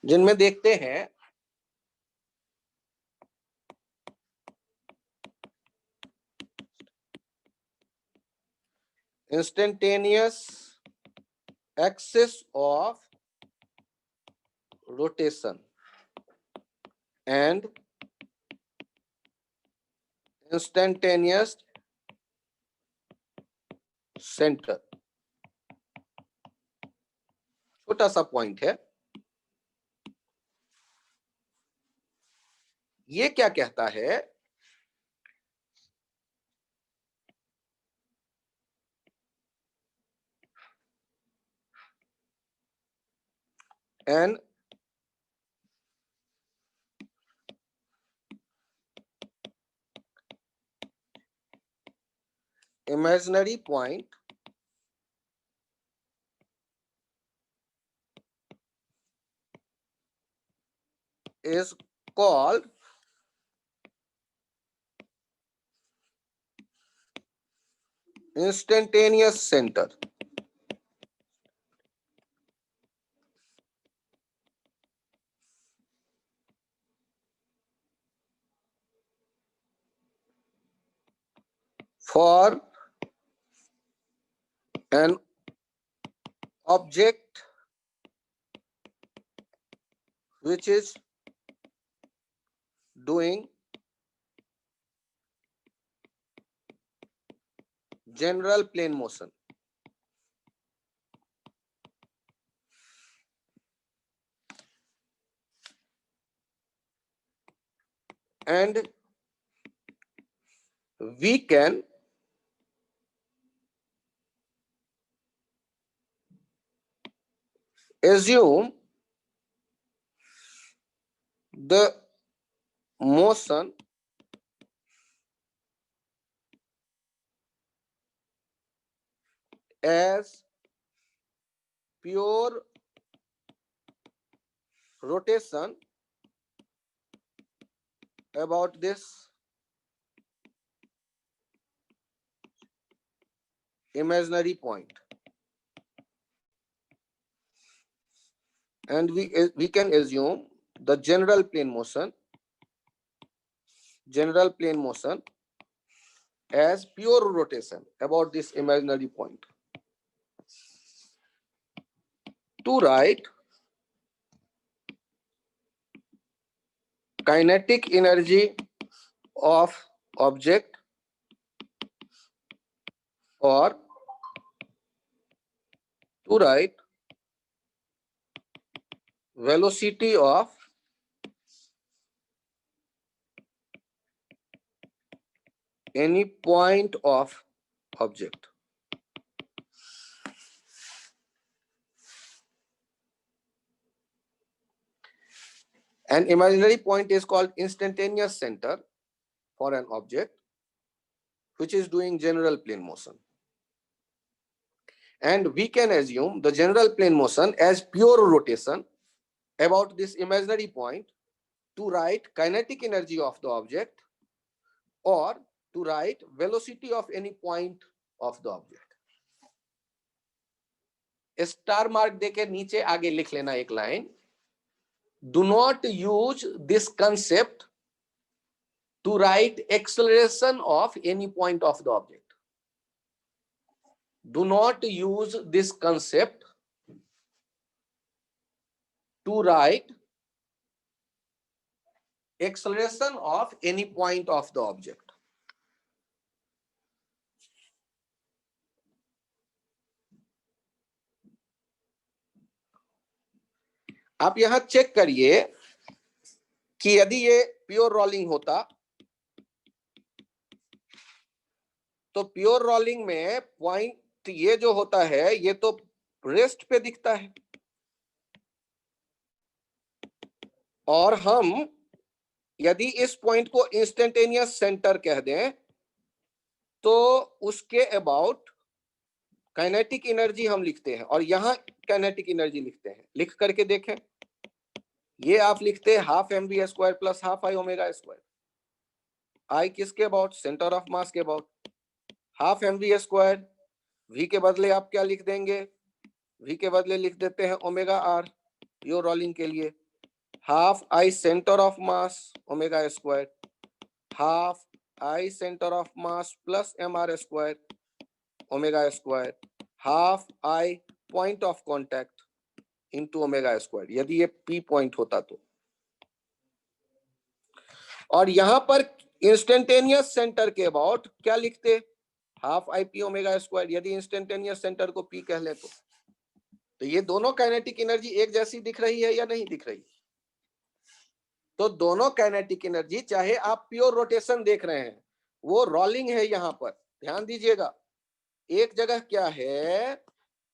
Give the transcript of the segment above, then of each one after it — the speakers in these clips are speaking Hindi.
जिनमें देखते हैं instantaneous axis of rotation and instantaneous centre. छोटा सा पॉइंट है। ये क्या कहता है? An imaginary point is called instantaneous center. For an object which is doing general plane motion. And we can assume the motion as pure rotation about this imaginary point. And we can assume the general plane motion as pure rotation about this imaginary point. To write kinetic energy of object or to write velocity of any point of object. An imaginary point is called instantaneous center for an object which is doing general plane motion. And we can assume the general plane motion as pure rotation about this imaginary point to write kinetic energy of the object or to write velocity of any point of the object. Star mark देके नीचे आगे लिख लेना एक line, do not use this concept to write acceleration of any point of the object. Do not use this concept to write acceleration of any point of the object. आप यहां चेक करिए कि यदि ये प्योर रोलिंग होता तो प्योर रोलिंग में पॉइंट ये जो होता है ये तो रेस्ट पे दिखता है, और हम यदि इस पॉइंट को इंस्टेंटेनियस सेंटर कह दें तो उसके अबाउट काइनेटिक एनर्जी हम लिखते हैं और यहां काइनेटिक एनर्जी लिखते हैं। लिख करके देखें, ये आप लिखते हैं half mv square plus half I omega square. I किसके अबाउट? सेंटर ऑफ मास के about. Half mv square, v के बदले आप क्या लिख देंगे? v के बदले लिख देते हैं ओमेगा आर, प्योर रोलिंग के लिए। Half I centre of mass omega square, half I centre of mass plus M R square omega square, half I point of contact into omega square, यदि ये पी पॉइंट होता तो। और यहां पर इंस्टेंटेनियस सेंटर के अबाउट क्या लिखते, half I P omega square, यदि इंस्टेंटेनियस सेंटर को पी कह ले तो ये दोनों काइनेटिक एनर्जी एक जैसी दिख रही है या नहीं दिख रही? तो दोनों काइनेटिक एनर्जी, चाहे आप प्योर रोटेशन देख रहे हैं, वो रोलिंग है। यहां पर ध्यान दीजिएगा, एक जगह क्या है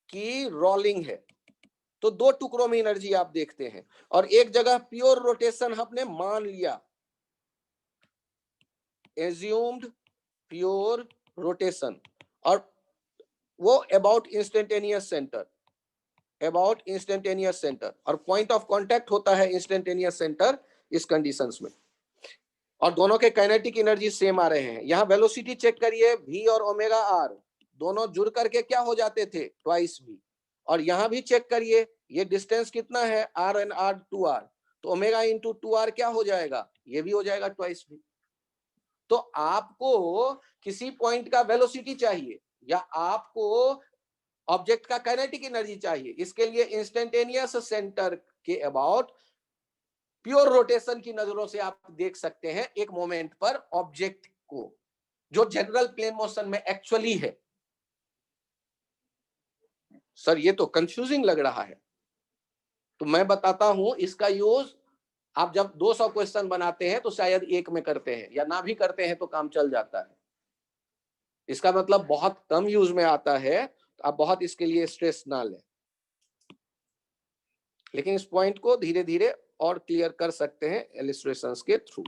कि रोलिंग है, तो दो टुकड़ों में एनर्जी आप देखते हैं, और एक जगह प्योर रोटेशन हमने मान लिया, एज्यूम्ड प्योर रोटेशन, और वो about instantaneous centre, about instantaneous centre, और पॉइंट ऑफ कांटेक्ट होता है इंस्टेंटेनियस सेंटर इस कंडीशंस में, और दोनों के काइनेटिक एनर्जी सेम आ रहे हैं। यहां वेलोसिटी चेक करिए, v और ओमेगा r दोनों जुड़ करके क्या हो जाते थे, ट्वाइस v, और यहां भी चेक करिए, ये डिस्टेंस कितना है, r एंड r 2r, तो ओमेगा इंटू 2r क्या हो जाएगा, ये भी हो जाएगा ट्वाइस v। तो आपको किसी पॉइंट का वेलोसिटी चाहिए या आपको ऑब्जेक्ट का काइनेटिक एनर्जी चाहिए, इसके लिए इंस्टेंटेनियस सेंटर के अबाउट प्योर रोटेशन की नजरों से आप देख सकते हैं एक मोमेंट पर ऑब्जेक्ट को, जो जनरल प्लेन मोशन में एक्चुअली है। सर ये तो कंफ्यूजिंग लग रहा है, तो मैं बताता हूं इसका यूज आप जब 200 क्वेश्चन बनाते हैं तो शायद एक में करते हैं, या ना भी करते हैं तो काम चल जाता है। इसका मतलब बहुत कम यूज में आता है, तो आप बहुत इसके लिए स्ट्रेस ना लें, लेकिन इस पॉइंट को धीरे धीरे और क्लियर कर सकते हैं इलस्ट्रेशंस के थ्रू।